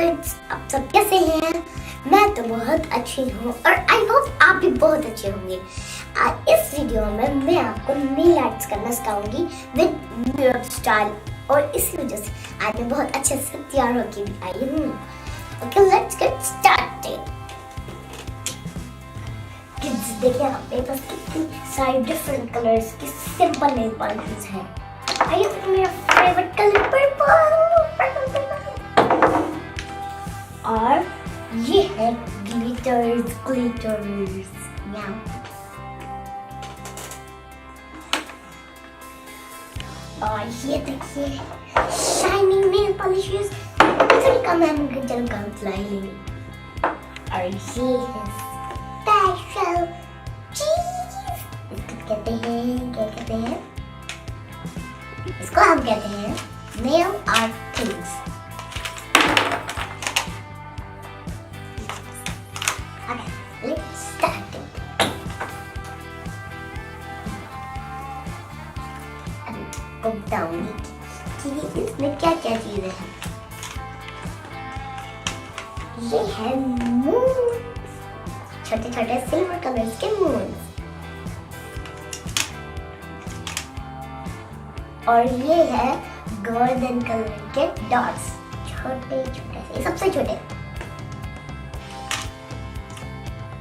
Kids, आप सब कैसे हैं? मैं तो बहुत अच्छी हूँ और आई होप आप भी बहुत अच्छे होंगे। आज इस वीडियो में मैं आपको नेल आर्ट्स करना सिखाऊंगी विद मीरब स्टाइल और इसी वजह से आज मैं बहुत अच्छे से तैयार होकर भी आई हूँ। Okay, let's get started. Kids देखिए यहाँ पे बस कितनी सारी डिफरेंट कलर्स की सिंपल नेल पॉलिश है। आइए मेरा फेवरेट कलर पर्पल और ये है ग्लिटर्स और ये देखिए शाइनिंग नेल पॉलिशेस। थोड़ी कम है, मुझे चलो कम लाई लेंगे। और ये है स्पेशल चीज, इसको कहते हैं, क्या कहते हैं इसको? हम कहते हैं nail art things. Let's start it. अब बताऊंगी कि इसमें क्या क्या चीजें हैं। ये है मून, छोटे छोटे सिल्वर कलर्स के मून। और ये है गोल्डन कलर के डॉट्स, छोटे छोटे से, सबसे छोटे।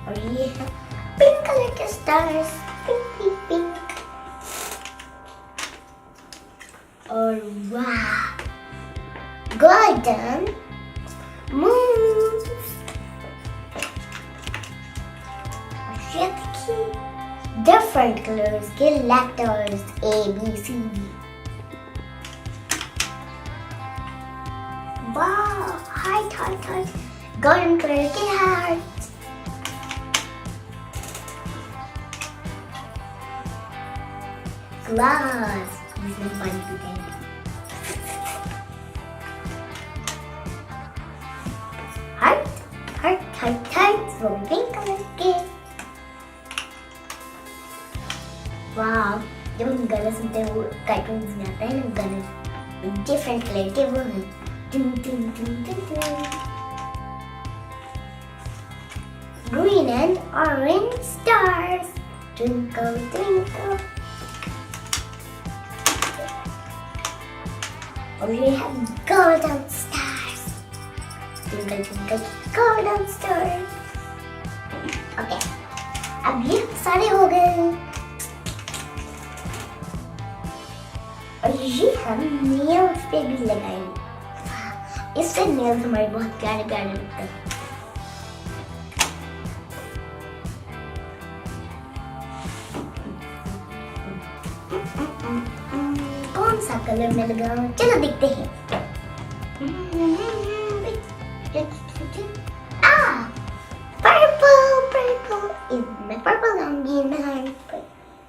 और ये है पिंक कलर के स्टार्स, पिंक। और वाह, गोल्डन मून। और ये देखिए डिफरेंट कलर्स के लेटर्स ABC। वाह, हार्ट, गोल्डन कलर के हार्ट। ग्लास, इसमें पानी पीते हैं। हार्ट, वो भी पिंक कलर के। वाह, जब हम गाना सुनते हैं वो कार्टून्स में आता है ना गाने, डिफरेंट कलर के वो हैं। Green and orange stars, twinkle twinkle. और ये है golden stars, twinkle twinkle golden stars। Okay, अब ये सारे हो गए। और ये हम नेल्स पे भी लगाएंगे, इससे नेल्स हमारे बहुत प्यारे प्यारे लगते हैं। कौन सा कलर में लगाऊं? चलो देखते हैं। पर्पल, मैं पर्पल लाऊंगी।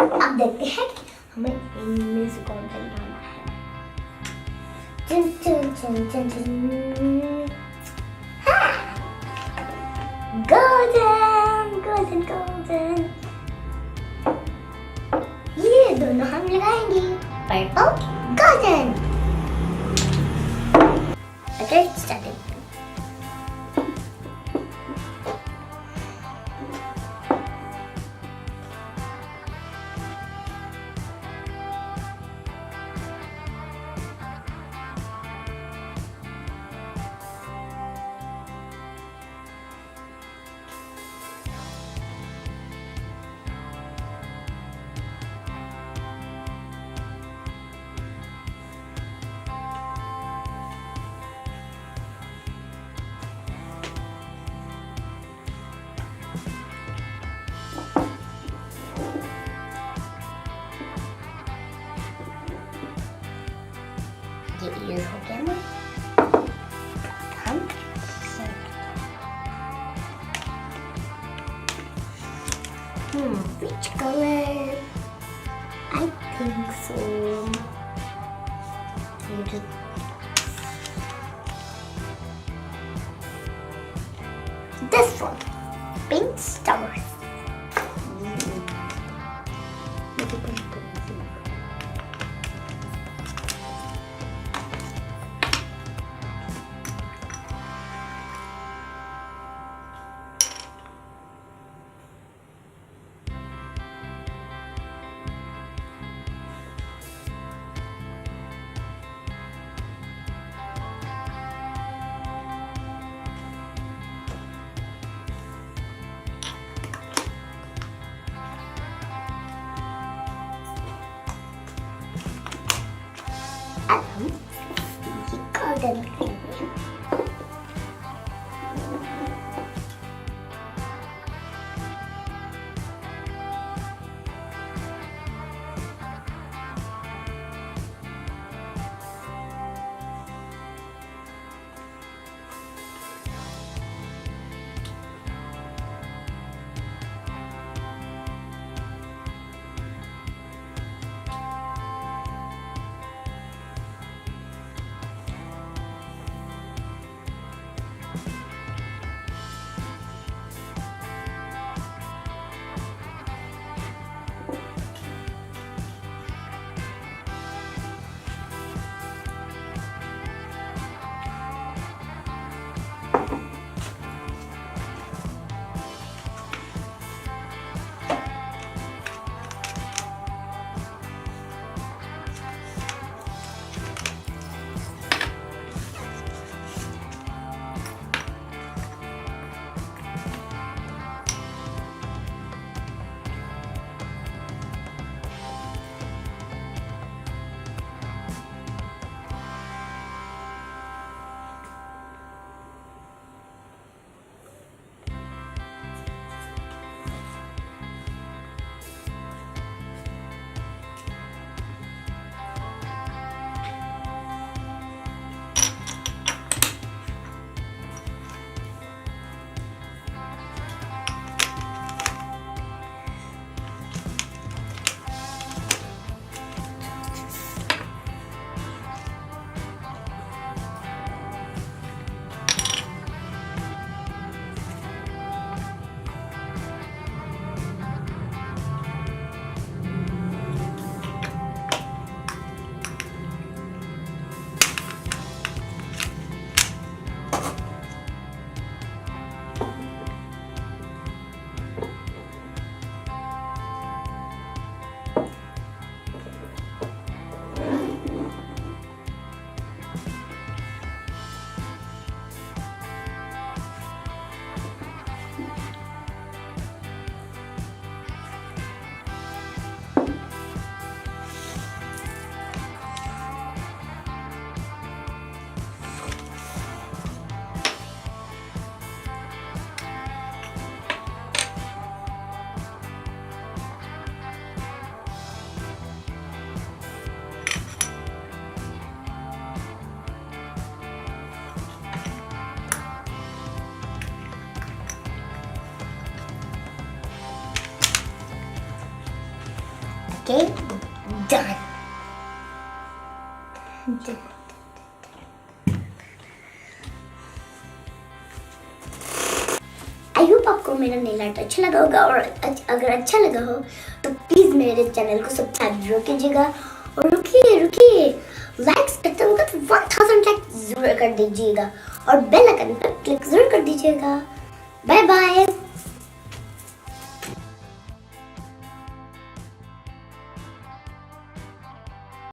अब देखते हैं कि हमें इनमें से कौन सा लगाना है। गोल्डन। ये दोनों हम लगाएंगे, पर्पल, गोल्डन। Okay, start. ये यूज हो गया ना, हम which color? I think so. This one, pink stars. Button करेंगे। Okay, done. आई होप आपको मेरा नेल आर्ट अच्छा लगा होगा, और अगर अच्छा लगा हो तो प्लीज़ मेरे चैनल को सब्सक्राइब जरूर कीजिएगा। और रुकिए लाइक्स करते होगा तो 1000 लाइक जरूर कर दीजिएगा और बेल आइकन पर क्लिक जरूर कर दीजिएगा। Bye bye.